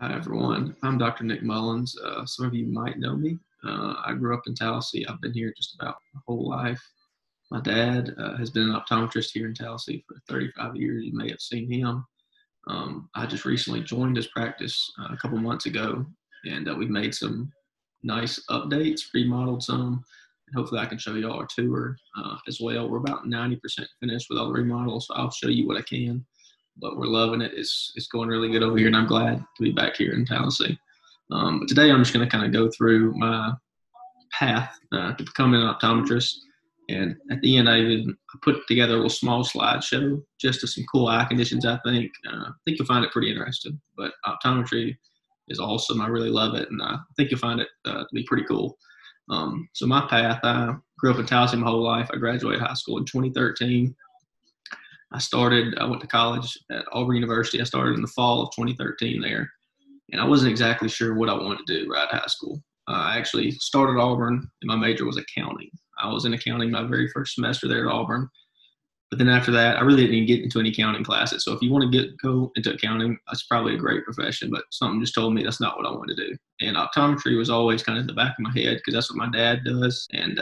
Hi, everyone. I'm Dr. Nick Mullins. Some of you might know me. I grew up in Tallahassee. I've been here just about my whole life. My dad has been an optometrist here in Tallahassee for 35 years. You may have seen him. I just recently joined his practice a couple months ago, and we've made some nice updates, remodeled some, and hopefully I can show you all our tour as well. We're about 90% finished with all the remodels, so I'll show you what I can. But we're loving it. It's going really good over here, and I'm glad to be back here in Tallahassee. But today I'm just going to kind of go through my path to becoming an optometrist. And at the end, I put together a little small slideshow just of some cool eye conditions, I think. I think you'll find it pretty interesting. But optometry is awesome. I really love it, and I think you'll find it to be pretty cool. So my path, I grew up in Tallahassee my whole life. I graduated high school in 2013. I went to college at Auburn University. I started in the fall of 2013 there. And I wasn't exactly sure what I wanted to do right out of high school. I actually started Auburn, and my major was accounting. I was in accounting my very first semester there at Auburn. But then after that, I really didn't even get into any accounting classes. So if you want to go into accounting, that's probably a great profession. But something just told me that's not what I wanted to do. And optometry was always kind of in the back of my head because that's what my dad does. And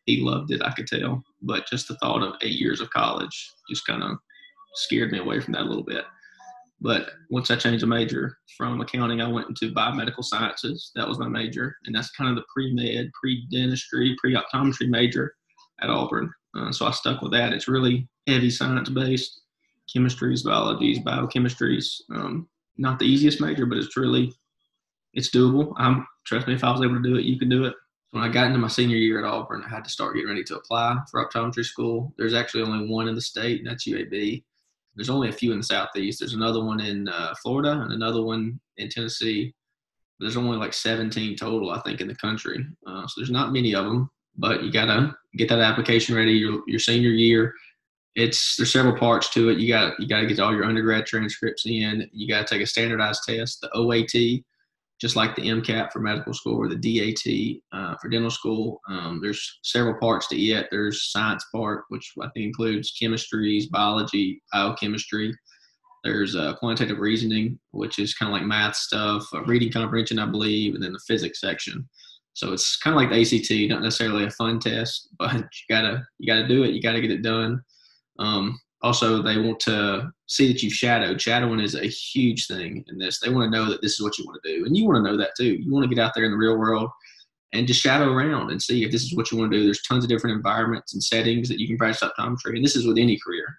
he loved it, I could tell. But just the thought of 8 years of college just kind of scared me away from that a little bit. But once I changed the major from accounting, I went into biomedical sciences. That was my major. And that's kind of the pre-med, pre-dentistry, pre-optometry major at Auburn. So I stuck with that. It's really heavy science-based, chemistries, biologies, biochemistries. Not the easiest major, but it's doable. Trust me, if I was able to do it, you can do it. When I got into my senior year at Auburn, I had to start getting ready to apply for optometry school. There's actually only one in the state, and that's UAB. There's only a few in the Southeast. There's another one in Florida and another one in Tennessee. There's only like 17 total, I think, in the country. So there's not many of them, but you got to get that application ready your senior year. There's several parts to it. You got to get all your undergrad transcripts in. You got to take a standardized test, the OAT, just like the MCAT for medical school or the DAT for dental school. There's several parts to it. There's science part, which I think includes chemistries, biology, biochemistry. There's quantitative reasoning, which is kind of like math stuff, reading comprehension, I believe, and then the physics section. So it's kind of like the ACT, not necessarily a fun test, but you gotta do it. You gotta get it done. Also, they want to see that you've shadowed. Shadowing is a huge thing in this. They want to know that this is what you want to do. And you want to know that too. You want to get out there in the real world and just shadow around and see if this is what you want to do. There's tons of different environments and settings that you can practice optometry. And this is with any career.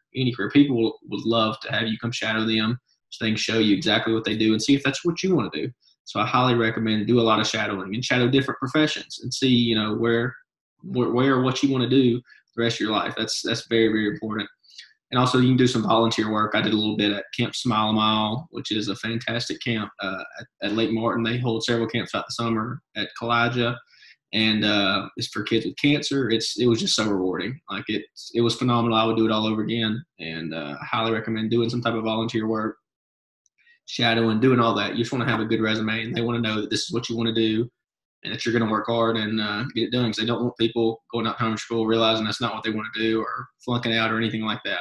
People would love to have you come shadow them so they can show you exactly what they do and see if that's what you want to do. So I highly recommend do a lot of shadowing and shadow different professions and see, where what you want to do the rest of your life. That's very, very important. And also, you can do some volunteer work. I did a little bit at Camp Smile a Mile, which is a fantastic camp at Lake Martin. They hold several camps throughout the summer at Kalijah, and it's for kids with cancer. It was just so rewarding. Like it was phenomenal. I would do it all over again, and I highly recommend doing some type of volunteer work, shadowing, doing all that. You just want to have a good resume, and they want to know that this is what you want to do, and that you're going to work hard and get it done. Because they don't want people going out to optometry school realizing that's not what they want to do or flunking out or anything like that.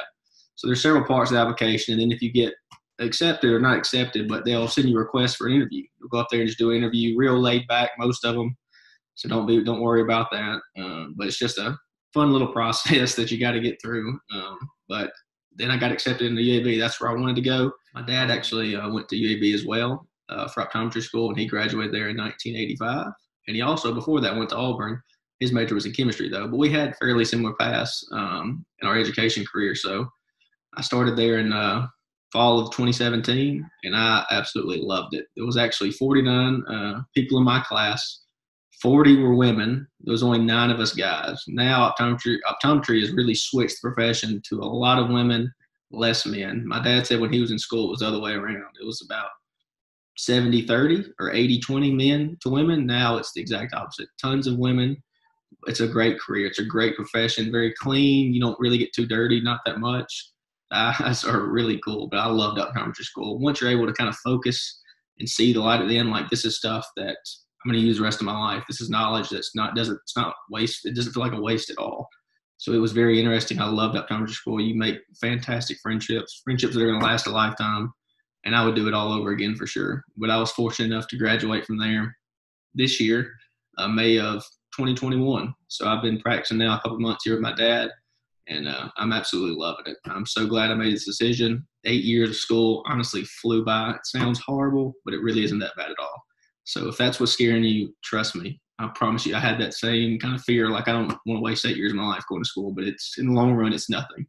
So there's several parts of the application, and then if you get accepted or not accepted, but they'll send you requests for an interview. You'll go up there and just do an interview, real laid back, most of them. So don't worry about that. But it's just a fun little process that you got to get through. But then I got accepted into UAB. That's where I wanted to go. My dad actually went to UAB as well for optometry school, and he graduated there in 1985. And he also, before that, went to Auburn. His major was in chemistry, though. But we had fairly similar paths in our education career. So I started there in fall of 2017, and I absolutely loved it. There was actually 49 people in my class. 40 were women. There was only 9 of us guys. Now optometry has really switched the profession to a lot of women, less men. My dad said when he was in school, it was the other way around. It was about 70-30 or 80-20 men to women. Now it's the exact opposite. Tons of women. It's a great career. It's a great profession. Very clean. You don't really get too dirty, not that much. Eyes are really cool, but I loved optometry school. Once you're able to kind of focus and see the light at the end, like this is stuff that I'm going to use the rest of my life. This is knowledge it's not waste. It doesn't feel like a waste at all. So it was very interesting. I loved optometry school. You make fantastic friendships that are going to last a lifetime. and I would do it all over again for sure. But I was fortunate enough to graduate from there this year, May of 2021. So I've been practicing now a couple months here with my dad, and I'm absolutely loving it. I'm so glad I made this decision. 8 years of school honestly flew by. It sounds horrible, but it really isn't that bad at all. So if that's what's scaring you, trust me. I promise you, I had that same kind of fear. Like, I don't want to waste 8 years of my life going to school, but it's, in the long run, it's nothing.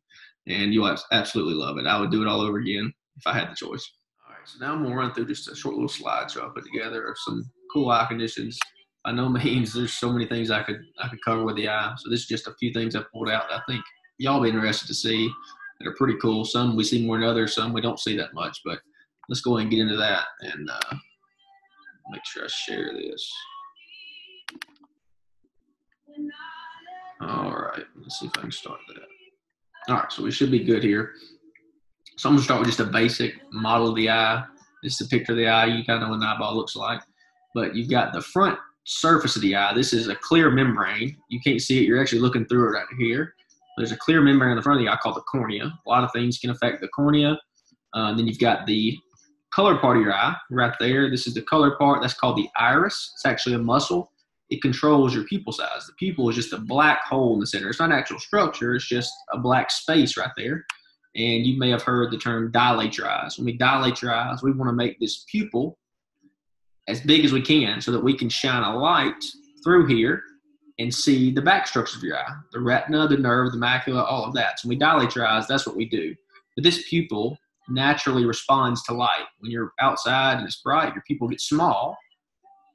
And you'll absolutely love it. I would do it all over again if I had the choice. All right, so now I'm going to run through just a short little slideshow I put together of some cool eye conditions. By no means, there's so many things I could cover with the eye. So this is just a few things I pulled out that I think y'all be interested to see that are pretty cool. Some we see more than others, some we don't see that much. But let's go ahead and get into that and make sure I share this. All right, let's see if I can start that. All right, so we should be good here. So I'm gonna start with just a basic model of the eye. This is a picture of the eye. You kind of know what an eyeball looks like. But you've got the front surface of the eye. This is a clear membrane. You can't see it. You're actually looking through it right here. There's a clear membrane on the front of the eye called the cornea. A lot of things can affect the cornea. Then you've got the colored part of your eye right there. This is the colored part. That's called the iris. It's actually a muscle. It controls your pupil size. The pupil is just a black hole in the center. It's not an actual structure. It's just a black space right there. And you may have heard the term dilate your eyes. When we dilate your eyes, we want to make this pupil as big as we can so that we can shine a light through here and see the back structures of your eye, the retina, the nerve, the macula, all of that. So when we dilate your eyes, that's what we do. But this pupil naturally responds to light. When you're outside and it's bright, your pupil gets small,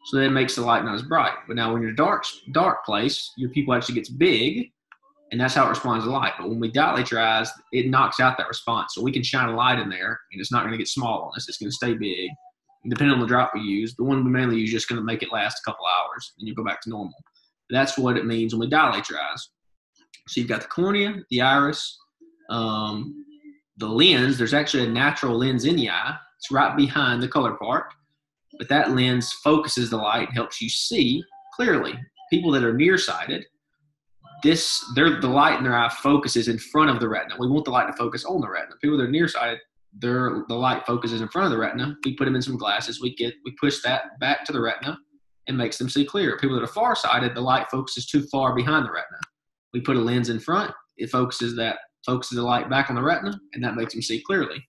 so that it makes the light not as bright. But now when you're in a dark place, your pupil actually gets big, and that's how it responds to light. But when we dilate your eyes, it knocks out that response. So we can shine a light in there, and it's not going to get small on us. It's going to stay big. And depending on the drop we use, the one we mainly use is just going to make it last a couple hours, and you go back to normal. That's what it means when we dilate your eyes. So you've got the cornea, the iris, the lens. There's actually a natural lens in the eye. It's right behind the color part. But that lens focuses the light and helps you see clearly. People that are nearsighted, the light in their eye focuses in front of the retina. We want the light to focus on the retina. People that are nearsighted, the light focuses in front of the retina. We put them in some glasses. We push that back to the retina and makes them see clearer. People that are farsighted, the light focuses too far behind the retina. We put a lens in front. It focuses the light back on the retina, and that makes them see clearly.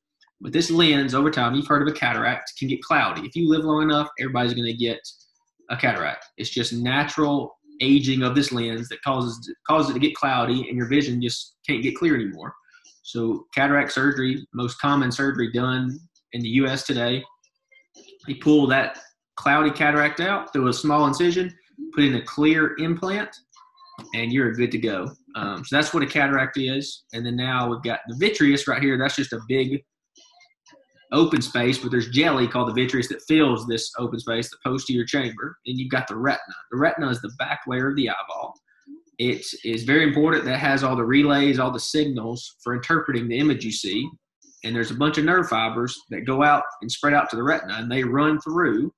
But this lens, over time, you've heard of a cataract, can get cloudy. If you live long enough, everybody's going to get a cataract. It's just natural aging of this lens that causes it to get cloudy, and your vision just can't get clear anymore. So cataract surgery, most common surgery done in the U.S. today, they pull that cloudy cataract out through a small incision, put in a clear implant, and you're good to go. So that's what a cataract is. And then now we've got the vitreous right here. That's just a big open space, but there's jelly called the vitreous that fills this open space, the posterior chamber. And you've got the retina. The retina is the back layer of the eyeball. It is very important. That has all the relays, all the signals for interpreting the image you see. And there's a bunch of nerve fibers that go out and spread out to the retina, and they run through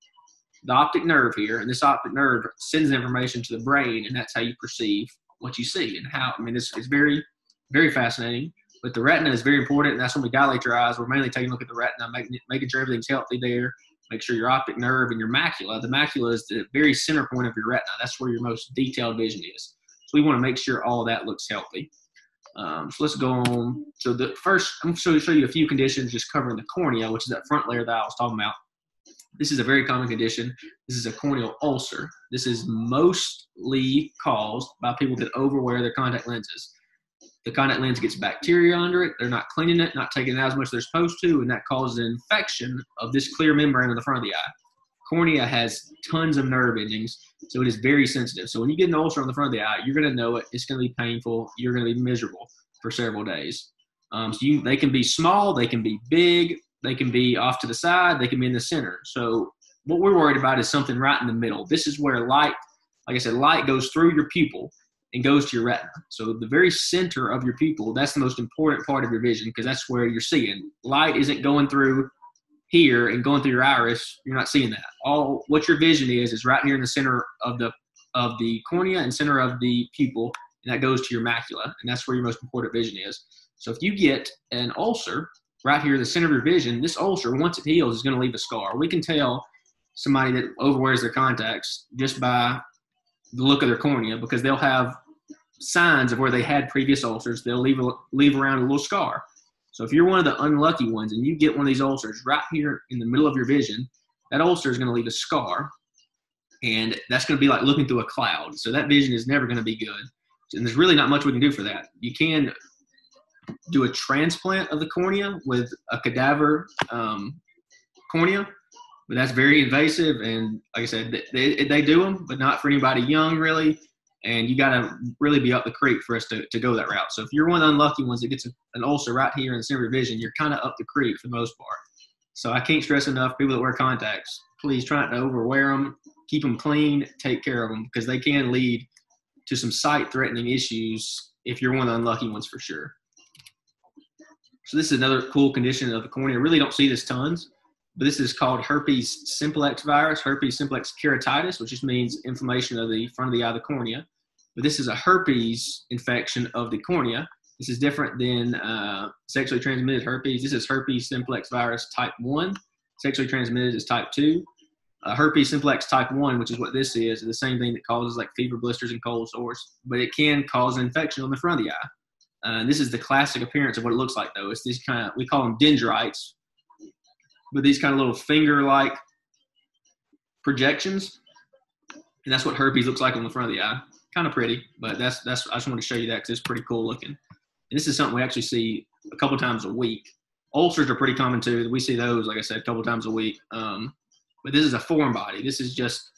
the optic nerve here. And this optic nerve sends information to the brain, and that's how you perceive what you see. And how, I mean, it's very, very fascinating. But the retina is very important, and that's when we dilate your eyes. We're mainly taking a look at the retina, making sure everything's healthy there. Make sure your optic nerve and your macula. The macula is the very center point of your retina. That's where your most detailed vision is. So we want to make sure all of that looks healthy. So let's go on. So the first, I'm going to show you a few conditions just covering the cornea, which is that front layer that I was talking about. This is a very common condition. This is a corneal ulcer. This is mostly caused by people that overwear their contact lenses. The contact lens gets bacteria under it. They're not cleaning it, not taking it out as much as they're supposed to, and that causes an infection of this clear membrane on the front of the eye. Cornea has tons of nerve endings, so it is very sensitive. So when you get an ulcer on the front of the eye, you're going to know it. It's going to be painful. You're going to be miserable for several days. They can be small. They can be big. They can be off to the side. They can be in the center. So what we're worried about is something right in the middle. This is where light, like I said, light goes through your pupil and goes to your retina. So the very center of your pupil, that's the most important part of your vision, because that's where you're seeing. Light isn't going through here and going through your iris. You're not seeing that. All what your vision is right here in the center of the cornea and center of the pupil, and that goes to your macula, and that's where your most important vision is. So if you get an ulcer right here, the center of your vision, this ulcer, once it heals, is going to leave a scar. We can tell somebody that overwears their contacts just by the look of their cornea, because they'll have signs of where they had previous ulcers. They'll leave around a little scar. So if you're one of the unlucky ones and you get one of these ulcers right here in the middle of your vision, that ulcer is going to leave a scar, and that's going to be like looking through a cloud. So that vision is never going to be good. And there's really not much we can do for that. You can do a transplant of the cornea with a cadaver cornea, but that's very invasive. And like I said, they do them, but not for anybody young, really. And you got to really be up the creek for us to go that route. So if you're one of the unlucky ones that gets an ulcer right here in the center of your vision, you're kind of up the creek for the most part. So I can't stress enough, people that wear contacts, please try not to overwear them. Keep them clean, take care of them, because they can lead to some sight-threatening issues if you're one of the unlucky ones for sure. So this is another cool condition of the cornea. I really don't see this tons, but this is called herpes simplex virus, herpes simplex keratitis, which just means inflammation of the front of the eye of the cornea. But this is a herpes infection of the cornea. This is different than sexually transmitted herpes. This is herpes simplex virus type 1. Sexually transmitted is type 2. Herpes simplex type 1, which is what this is the same thing that causes like fever, blisters, and cold sores, but it can cause an infection on the front of the eye. This is the classic appearance of what it looks like, though. It's these kind of, we call them dendrites, but these kind of little finger-like projections, and that's what herpes looks like on the front of the eye. Kind of pretty, but I just wanted to show you that because it's pretty cool looking. And this is something we actually see a couple times a week. Ulcers are pretty common too. We see those, like I said, a couple times a week. But this is a foreign body. This is just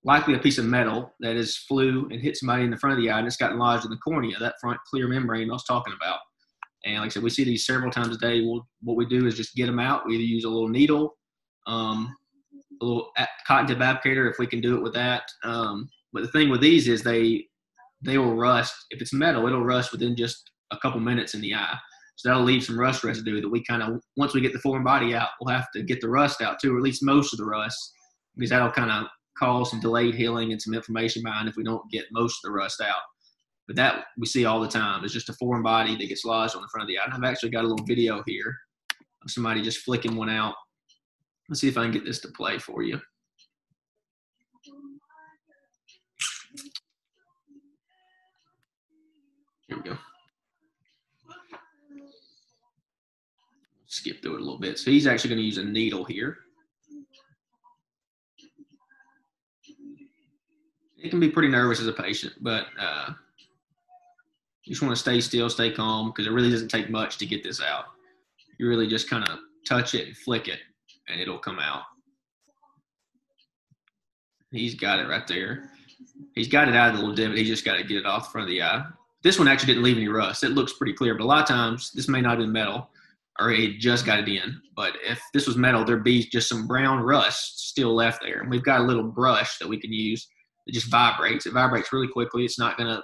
likely a piece of metal that has flew and hit somebody in the front of the eye, and it's gotten lodged in the cornea, that front clear membrane I was talking about. And like I said, we see these several times a day. What we do is just get them out. We either use a little needle, a little cotton tip applicator if we can do it with that. But the thing with these is they will rust. If it's metal, it'll rust within just a couple minutes in the eye. So that'll leave some rust residue that we kind of, once we get the foreign body out, we'll have to get the rust out too, or at least most of the rust, because that'll kind of cause some delayed healing and some inflammation behind if we don't get most of the rust out. But that we see all the time. It's just a foreign body that gets lodged on the front of the eye. And I've actually got a little video here of somebody just flicking one out. Let's see if I can get this to play for you. Here we go. Skip through it a little bit. So he's actually going to use a needle here. It can be pretty nervous as a patient, but you just want to stay still, stay calm, because it really doesn't take much to get this out. You really just kind of touch it and flick it, and it'll come out. He's got it right there. He's got it out of the little divot. He's just got to get it off the front of the eye. This one actually didn't leave any rust. It looks pretty clear, but a lot of times this may not have been metal, or it just got it in. But if this was metal, there'd be just some brown rust still left there. And we've got a little brush that we can use that just vibrates. It vibrates really quickly. It's not going to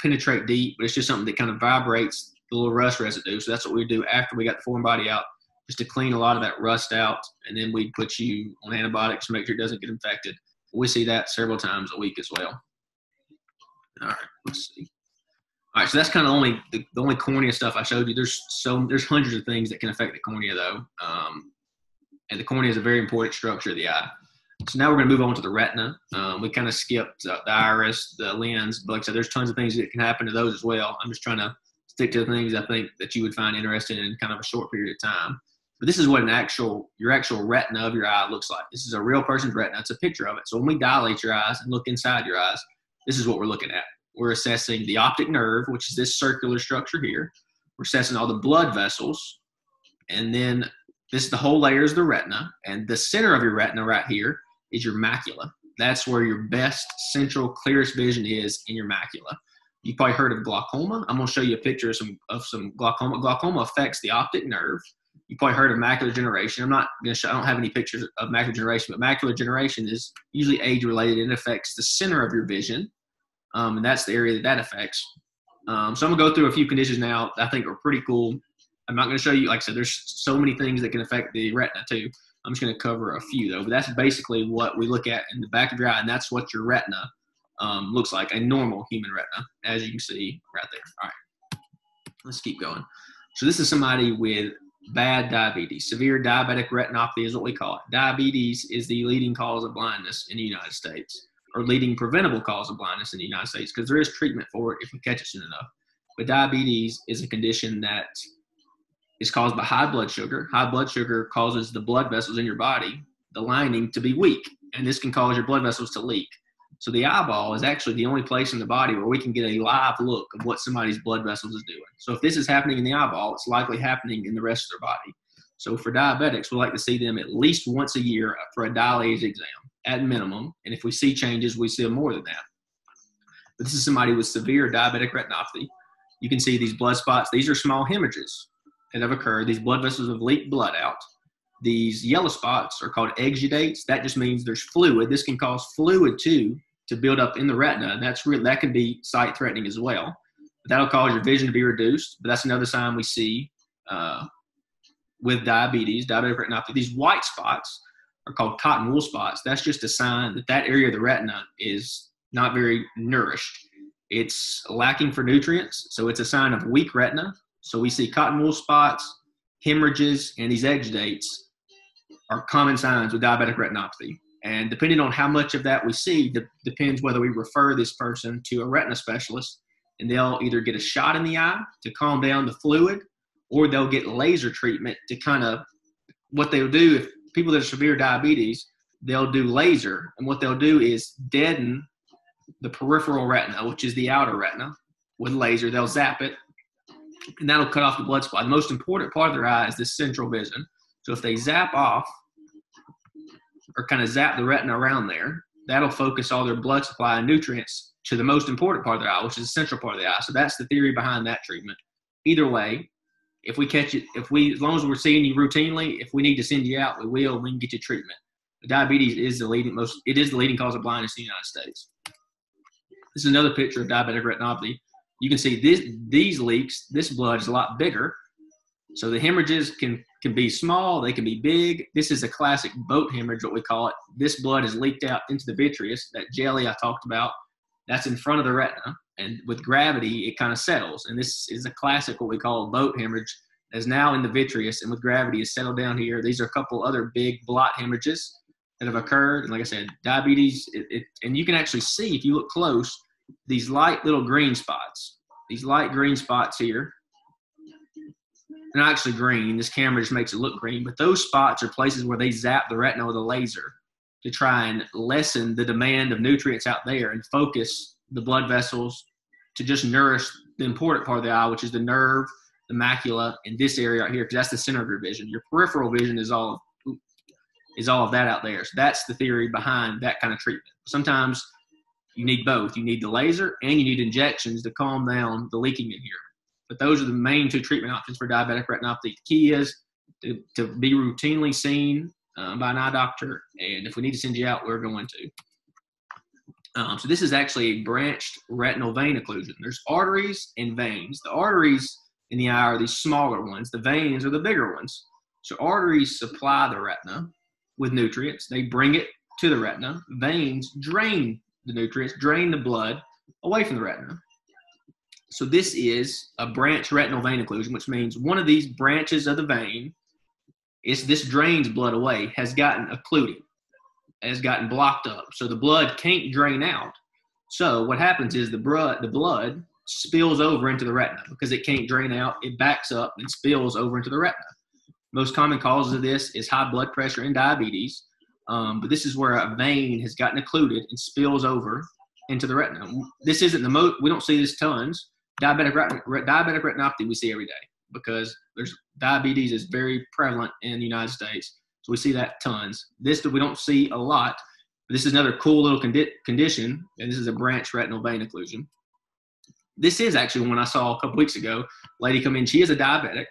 penetrate deep, but it's just something that kind of vibrates the little rust residue. So that's what we do after we got the foreign body out, just to clean a lot of that rust out. And then we put you on antibiotics to make sure it doesn't get infected. We see that several times a week as well. All right, let's see. All right, so that's kind of the only cornea stuff I showed you. There's hundreds of things that can affect the cornea, though. And the cornea is a very important structure of the eye. So now we're going to move on to the retina. We kind of skipped the iris, the lens, but like I said, there's tons of things that can happen to those as well. I'm just trying to stick to the things I think that you would find interesting in kind of a short period of time. But this is what your actual retina of your eye looks like. This is a real person's retina. It's a picture of it. So when we dilate your eyes and look inside your eyes, this is what we're looking at. We're assessing the optic nerve, which is this circular structure here. We're assessing all the blood vessels. And then this is the whole layers of the retina. And the center of your retina right here is your macula. That's where your best central clearest vision is, in your macula. You've probably heard of glaucoma. I'm going to show you a picture of some glaucoma. Glaucoma affects the optic nerve. You've probably heard of macular degeneration. I'm not going to show, I don't have any pictures of macular degeneration, but macular degeneration is usually age-related and affects the center of your vision. And that's the area that affects. So I'm going to go through a few conditions now that I think are pretty cool. I'm not going to show you, like I said, there's so many things that can affect the retina too. I'm just going to cover a few though, but that's basically what we look at in the back of your eye, and that's what your retina looks like, a normal human retina, as you can see right there. All right, let's keep going. So this is somebody with bad diabetes. Severe diabetic retinopathy is what we call it. Diabetes is the leading cause of blindness in the United States, or leading preventable cause of blindness in the United States, because there is treatment for it if we catch it soon enough. But diabetes is a condition that is caused by high blood sugar. High blood sugar causes the blood vessels in your body, the lining, to be weak, and this can cause your blood vessels to leak. So the eyeball is actually the only place in the body where we can get a live look of what somebody's blood vessels is doing. So if this is happening in the eyeball, it's likely happening in the rest of their body. So for diabetics, we like to see them at least once a year for a dilated exam at minimum. And if we see changes, we see them more than that. But this is somebody with severe diabetic retinopathy. You can see these blood spots. These are small hemorrhages that have occurred. These blood vessels have leaked blood out. These yellow spots are called exudates. That just means there's fluid. This can cause fluid too to build up in the retina. That can be sight threatening as well. But that'll cause your vision to be reduced. But that's another sign we see with diabetes, diabetic retinopathy. These white spots are called cotton wool spots. That's just a sign that that area of the retina is not very nourished. It's lacking for nutrients, so it's a sign of weak retina. So we see cotton wool spots, hemorrhages, and these exudates are common signs with diabetic retinopathy. And depending on how much of that we see, depends whether we refer this person to a retina specialist, and they'll either get a shot in the eye to calm down the fluid, or they'll get laser treatment to kind of, what they'll do, if people that are severe diabetes, they'll do laser, and what they'll do is deaden the peripheral retina, which is the outer retina, with laser. They'll zap it, and that'll cut off the blood supply. The most important part of their eye is the central vision. So if they zap off or kind of zap the retina around there, that'll focus all their blood supply and nutrients to the most important part of their eye, which is the central part of the eye. So that's the theory behind that treatment. Either way, if we catch it, as long as we're seeing you routinely, if we need to send you out, we will, and we can get you treatment. But diabetes is the leading cause of blindness in the United States. This is another picture of diabetic retinopathy. You can see these leaks, this blood is a lot bigger. So the hemorrhages can be small, they can be big. This is a classic boat hemorrhage, what we call it. This blood is leaked out into the vitreous, that jelly I talked about. That's in front of the retina. And with gravity, it kind of settles. And this is a classic, what we call a boat hemorrhage, that's now in the vitreous, and with gravity is settled down here. These are a couple other big blot hemorrhages that have occurred. And like I said, diabetes, and you can actually see, if you look close, these light little green spots. These light green spots here, they're not actually green. This camera just makes it look green. But those spots are places where they zap the retina with a laser to try and lessen the demand of nutrients out there and focus the blood vessels to just nourish the important part of the eye, which is the nerve, the macula, and this area right here, because that's the center of your vision. Your peripheral vision is all of that out there. So that's the theory behind that kind of treatment. Sometimes you need both. You need the laser and you need injections to calm down the leaking in here. But those are the main two treatment options for diabetic retinopathy. The key is to be routinely seen by an eye doctor, and if we need to send you out, we're going to. So this is actually a branched retinal vein occlusion. There's arteries and veins. The arteries in the eye are these smaller ones. The veins are the bigger ones. So arteries supply the retina with nutrients. They bring it to the retina. Veins drain the nutrients, drain the blood away from the retina. So this is a branched retinal vein occlusion, which means one of these branches of the vein, this drains blood away, has gotten occluded, has gotten blocked up. So the blood can't drain out. So what happens is the blood spills over into the retina because it can't drain out. It backs up and spills over into the retina. Most common causes of this is high blood pressure and diabetes. But this is where a vein has gotten occluded and spills over into the retina. This isn't the most, we don't see this tons. Diabetic retinopathy we see every day because diabetes is very prevalent in the United States. So we see that tons. This we don't see a lot. But this is another cool little condition, and this is a branched retinal vein occlusion. This is actually one I saw a couple weeks ago. Lady come in, she is a diabetic.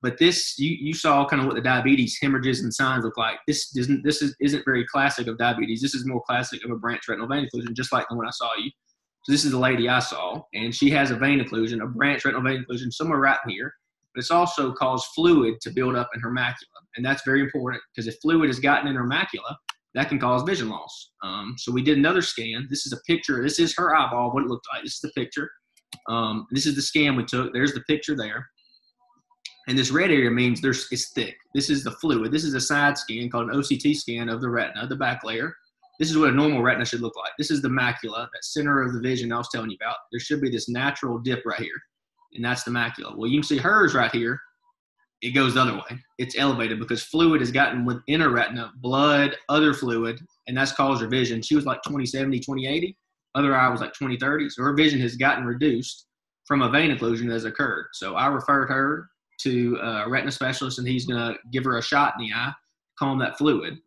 But this, you saw kind of what the diabetes hemorrhages and signs look like. This isn't very classic of diabetes. This is more classic of a branched retinal vein occlusion, just like the one I saw you. So this is the lady I saw, and she has a vein occlusion, a branched retinal vein occlusion somewhere right here. But it's also caused fluid to build up in her macula, and that's very important because if fluid has gotten in her macula, that can cause vision loss. So we did another scan. This is a picture. This is her eyeball, what it looked like. This is the picture. This is the scan we took. There's the picture there. And this red area means it's thick. This is the fluid. This is a side scan called an OCT scan of the retina, the back layer. This is what a normal retina should look like. This is the macula, that center of the vision I was telling you about. There should be this natural dip right here, and that's the macula. Well, you can see hers right here. It goes the other way. It's elevated because fluid has gotten within her retina, blood, other fluid, and that's caused her vision. She was like 20/70, 20/80. Other eye was like 20/30. So her vision has gotten reduced from a vein occlusion that has occurred. So I referred her to a retina specialist, and he's going to give her a shot in the eye, calm that fluid.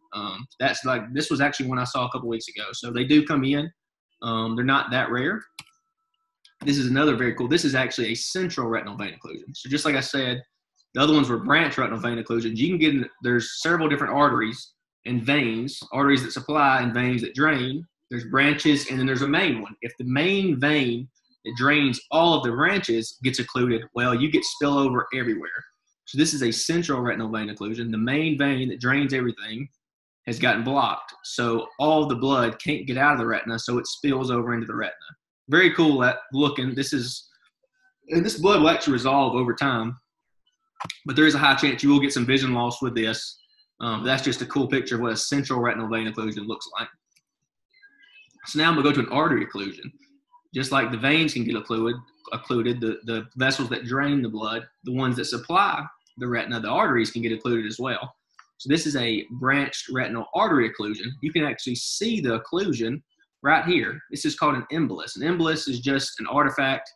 This was actually one I saw a couple weeks ago. So they do come in. They're not that rare. This is another very cool. This is actually a central retinal vein occlusion. So just like I said, the other ones were branch retinal vein occlusions. You can get there's several different arteries and veins, arteries that supply and veins that drain. There's branches, and then there's a main one. If the main vein that drains all of the branches gets occluded, well, you get spillover everywhere. So this is a central retinal vein occlusion. The main vein that drains everything has gotten blocked. So all the blood can't get out of the retina, so it spills over into the retina. Very cool looking. And this blood will actually resolve over time, but there is a high chance you will get some vision loss with this. That's just a cool picture of what a central retinal vein occlusion looks like. So now I'm going to go to an artery occlusion. Just like the veins can get occluded, the vessels that drain the blood, the ones that supply the retina, the arteries can get occluded as well. So this is a branched retinal artery occlusion. You can actually see the occlusion right here. This is called an embolus. An embolus is just an artifact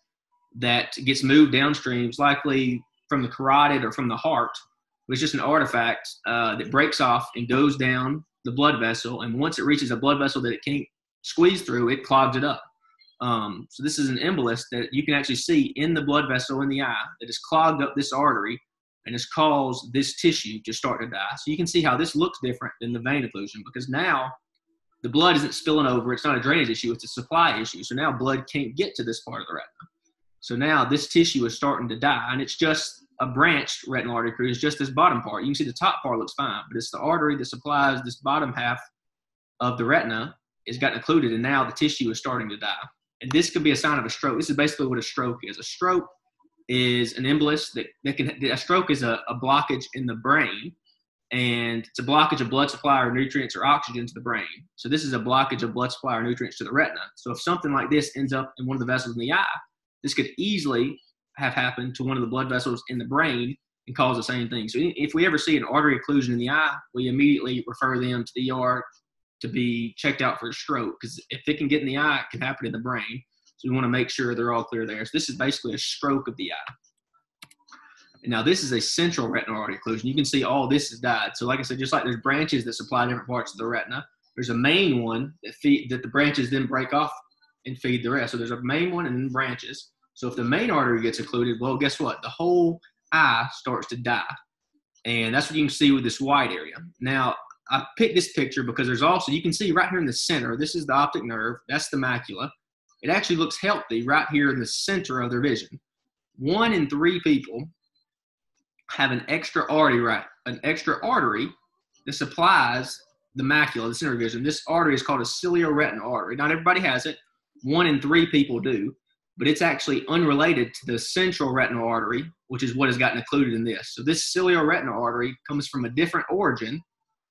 that gets moved downstream, likely from the carotid or from the heart. But it's just an artifact that breaks off and goes down the blood vessel. And once it reaches a blood vessel that it can't squeeze through, it clogs it up. So this is an embolus that you can actually see in the blood vessel in the eye that has clogged up this artery and has caused this tissue to start to die. So you can see how this looks different than the vein occlusion, because now the blood isn't spilling over. It's not a drainage issue. It's a supply issue. So now blood can't get to this part of the retina. So now this tissue is starting to die, and it's just a branched retinal artery occlusion. It's just this bottom part. You can see the top part looks fine, but it's the artery that supplies this bottom half of the retina is gotten occluded, and now the tissue is starting to die. And this could be a sign of a stroke. This is basically what a stroke is. A stroke is an embolus a stroke is a blockage in the brain, and it's a blockage of blood supply or nutrients or oxygen to the brain. So this is a blockage of blood supply or nutrients to the retina. So if something like this ends up in one of the vessels in the eye, this could easily have happened to one of the blood vessels in the brain and cause the same thing. So if we ever see an artery occlusion in the eye, we immediately refer them to the ER to be checked out for a stroke, because if it can get in the eye, it can happen in the brain. So we want to make sure they're all clear there. So this is basically a stroke of the eye. And now this is a central retinal artery occlusion. You can see all this has died. So like I said, just like there's branches that supply different parts of the retina, there's a main one that the branches then break off and feed the rest. So there's a main one and then branches. So if the main artery gets occluded, well, guess what? The whole eye starts to die. And that's what you can see with this white area. Now, I picked this picture because there's also, you can see right here in the center, this is the optic nerve, that's the macula. It actually looks healthy right here in the center of their vision. 1 in 3 people have an extra artery that supplies the macula, the center of vision. This artery is called a cilioretinal artery. Not everybody has it. 1 in 3 people do, but it's actually unrelated to the central retinal artery, which is what has gotten occluded in this. So this cilioretinal artery comes from a different origin.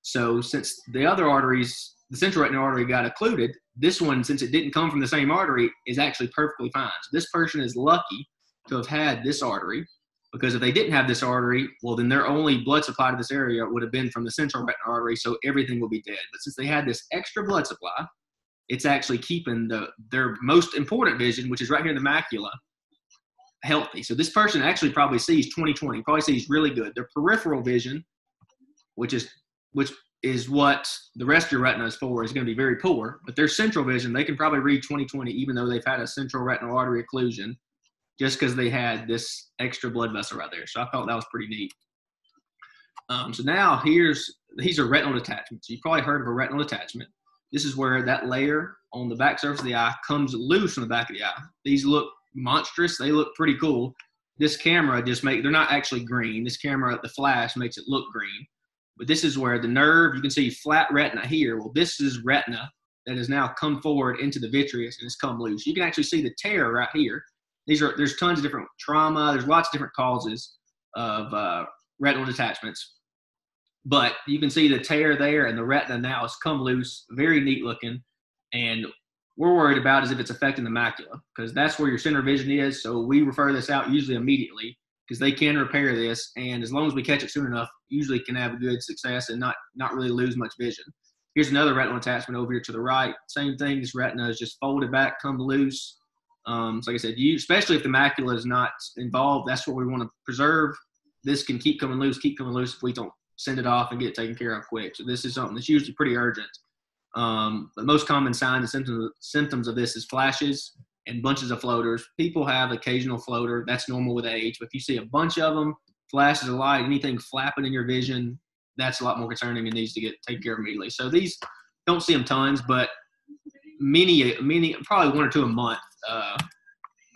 So since the other arteries, the central retinal artery got occluded, this one, since it didn't come from the same artery, is actually perfectly fine. So this person is lucky to have had this artery, because if they didn't have this artery, well, then their only blood supply to this area would have been from the central retinal artery, so everything will be dead. But since they had this extra blood supply, it's actually keeping their most important vision, which is right here in the macula, healthy. So this person actually probably sees 20/20, probably sees really good. Their peripheral vision, which is what the rest of your retina is for, is going to be very poor. But their central vision, they can probably read 20/20, even though they've had a central retinal artery occlusion, just because they had this extra blood vessel right there. So I thought that was pretty neat. So now these are retinal detachments. You've probably heard of a retinal detachment. This is where that layer on the back surface of the eye comes loose from the back of the eye. These look monstrous. They look pretty cool. This camera they're not actually green. This camera, the flash, makes it look green. But this is where the nerve, you can see flat retina here. Well, this is retina that has now come forward into the vitreous and has come loose. You can actually see the tear right here. There's tons of different trauma. There's lots of different causes retinal detachments. But you can see the tear there, and the retina now has come loose, very neat looking. And we're worried about is if it's affecting the macula, because that's where your center vision is. So we refer this out usually immediately, because they can repair this. And as long as we catch it soon enough, usually can have a good success and not really lose much vision. Here's another retinal attachment over here to the right. Same thing, this retina is just folded back, come loose. So like I said, especially if the macula is not involved, that's what we want to preserve. This can keep coming loose if we don't send it off and get it taken care of quick. So this is something that's usually pretty urgent. The most common signs and symptoms of this is flashes and bunches of floaters. People have occasional floater. That's normal with age. But if you see a bunch of them, flashes of light, anything flapping in your vision, that's a lot more concerning and needs to get taken care of immediately. So these, don't see them tons, but many, probably 1 or 2 a month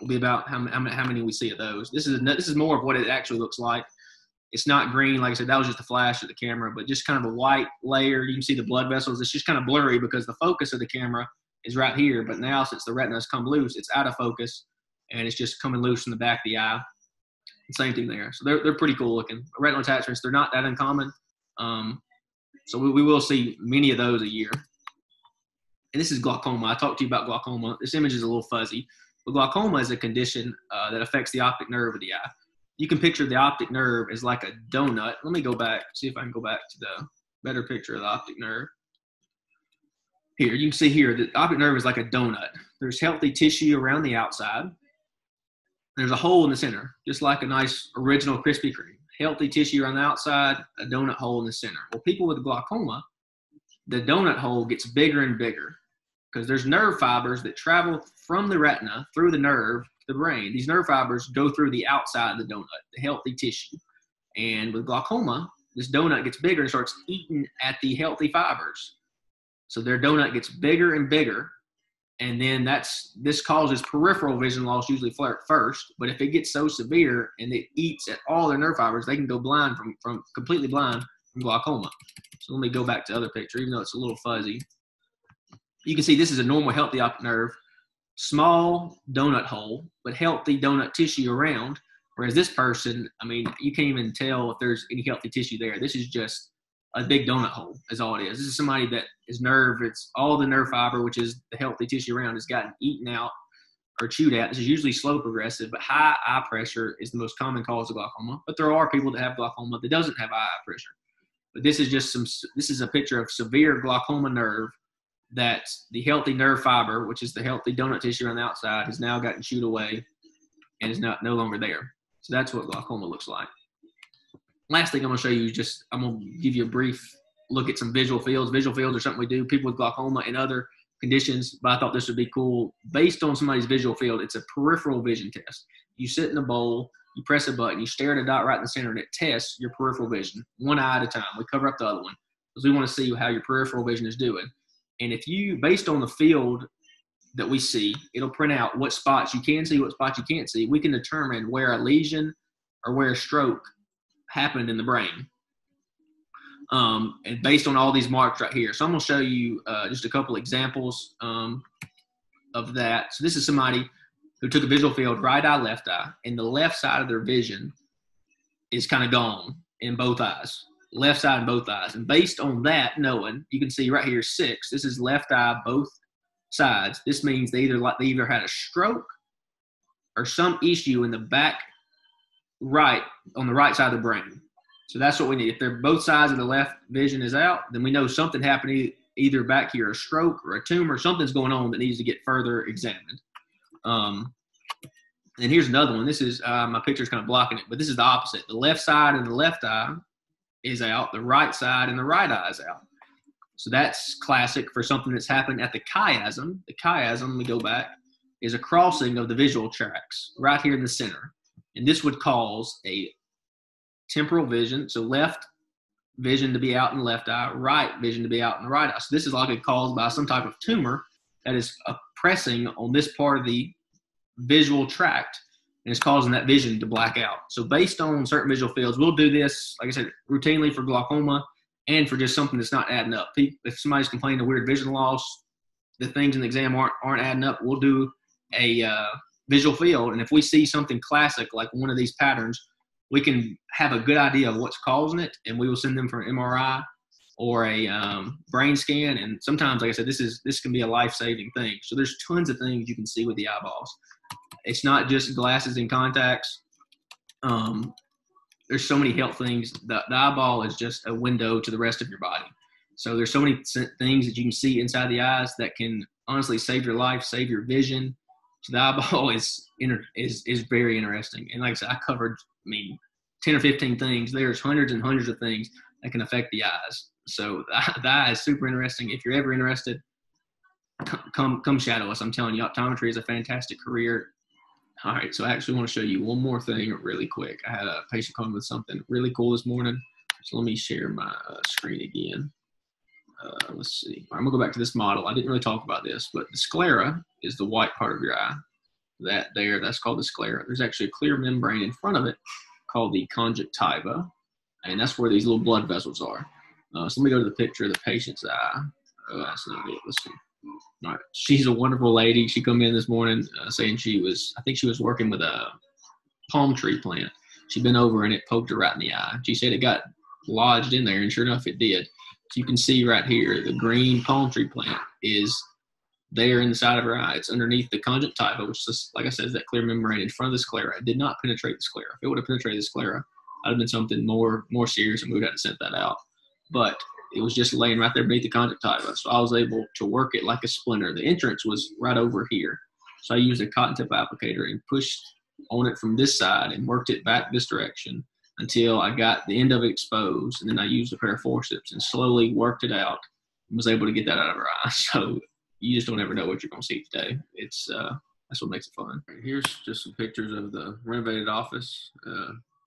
will be about how many we see of those. This is more of what it actually looks like. It's not green. Like I said, that was just a flash of the camera, but just kind of a white layer. You can see the blood vessels. It's just kind of blurry because the focus of the camera is right here. But now since the retina has come loose, it's out of focus, and it's just coming loose in the back of the eye. Same thing there. So they're pretty cool looking. Retinal attachments, they're not that uncommon. So we will see many of those a year. And this is glaucoma. I talked to you about glaucoma. This image is a little fuzzy. But glaucoma is a condition that affects the optic nerve of the eye. You can picture the optic nerve as like a donut. Let me go back, see if I can go back to the better picture of the optic nerve. Here, you can see here, the optic nerve is like a donut. There's healthy tissue around the outside. There's a hole in the center, just like a nice original Krispy Kreme. Healthy tissue around the outside, a donut hole in the center. Well, people with glaucoma, the donut hole gets bigger and bigger because there's nerve fibers that travel from the retina through the nerve to the brain. These nerve fibers go through the outside of the donut, the healthy tissue. And with glaucoma, this donut gets bigger and starts eating at the healthy fibers. So their donut gets bigger and bigger. And then this causes peripheral vision loss usually first. But if it gets so severe and it eats at all their nerve fibers, they can go blind from completely blind from glaucoma. So let me go back to the other picture, even though it's a little fuzzy. You can see this is a normal healthy optic nerve, small donut hole, but healthy donut tissue around. Whereas this person, I mean, you can't even tell if there's any healthy tissue there. This is just a big donut hole is all it is. This is somebody that is it's all the nerve fiber, which is the healthy tissue around, has gotten eaten out or chewed at. This is usually slow progressive, but high eye pressure is the most common cause of glaucoma. But there are people that have glaucoma that doesn't have eye pressure. But this is this is a picture of severe glaucoma nerve that the healthy nerve fiber, which is the healthy donut tissue on the outside, has now gotten chewed away and is no longer there. So that's what glaucoma looks like. Last thing I'm going to show you is I'm going to give you a brief look at some visual fields. Visual fields are something we do, people with glaucoma and other conditions, but I thought this would be cool. Based on somebody's visual field, it's a peripheral vision test. You sit in a bowl, you press a button, you stare at a dot right in the center, and it tests your peripheral vision, one eye at a time. We cover up the other one because we want to see how your peripheral vision is doing. And if you, based on the field that we see, it'll print out what spots you can see, what spots you can't see. We can determine where a lesion or where a stroke happened in the brain. And based on all these marks right here. So I'm going to show you just a couple examples of that. So this is somebody who took a visual field, right eye, left eye, and the left side of their vision is kind of gone in both eyes. Left side in both eyes. And based on that, knowing, you can see right here 6. This is left eye, both sides. This means they either had a stroke or some issue in the back right, on the right side of the brain. So that's what we need. If they're both sides of the left vision is out, then we know something happened either back here, a stroke or a tumor, something's going on that needs to get further examined. And here's another one. This is, my picture's kind of blocking it, but this is the opposite. The left side and the left eye is out. The right side and the right eye is out. So that's classic for something that's happened at the chiasm. The chiasm, let me go back, is a crossing of the visual tracts right here in the center. And this would cause a temporal vision, so left vision to be out in the left eye, right vision to be out in the right eye. So this is likely caused by some type of tumor that is pressing on this part of the visual tract and is causing that vision to black out. So based on certain visual fields, we'll do this, like I said, routinely for glaucoma and for just something that's not adding up. If somebody's complaining of weird vision loss, the things in the exam aren't adding up, we'll do a visual field. And if we see something classic like one of these patterns, we can have a good idea of what's causing it, and we will send them for an MRI or a brain scan. And sometimes, like I said, this can be a life-saving thing. So there's tons of things you can see with the eyeballs. It's not just glasses and contacts. There's so many health things. The eyeball is just a window to the rest of your body. So there's so many things that you can see inside the eyes that can honestly save your life, save your vision. So the eyeball is very interesting. And like I said, I covered, 10 or 15 things. There's hundreds and hundreds of things that can affect the eyes. So the eye is super interesting. If you're ever interested, come shadow us. I'm telling you, optometry is a fantastic career. All right, so I actually want to show you one more thing really quick. I had a patient come with something really cool this morning. So let me share my screen again. Let's see. I'm going to go back to this model. I didn't really talk about this, but the sclera is the white part of your eye. That's called the sclera. There's actually a clear membrane in front of it called the conjunctiva, and that's where these little blood vessels are. So let me go to the picture of the patient's eye. That's not it. Let's see. All right. She's a wonderful lady. She come in this morning saying I think she was working with a palm tree plant. She'd been over and it poked her right in the eye. She said it got lodged in there, and sure enough, it did. So you can see right here, the green palm tree plant is there in the side of her eye. It's underneath the conjunctiva, which is, like I said, is that clear membrane in front of the sclera. It did not penetrate the sclera. If it would have penetrated the sclera, I'd have been something more serious, and we would have to send that out. But it was just laying right there beneath the conjunctiva. So I was able to work it like a splinter. The entrance was right over here. So I used a cotton tip applicator and pushed on it from this side and worked it back this direction until I got the end of it exposed. And then I used a pair of forceps and slowly worked it out and was able to get that out of her eye. So you just don't ever know what you're going to see today. That's what makes it fun. Here's just some pictures of the renovated office.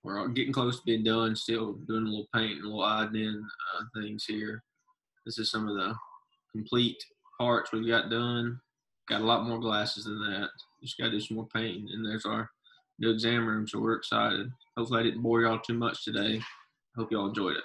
We're getting close to being done, still doing a little paint and a little ironing things here. This is some of the complete parts we've got done. Got a lot more glasses than that. Just got to do some more painting. And there's our new exam room, so we're excited. Hopefully I didn't bore y'all too much today. Hope y'all enjoyed it.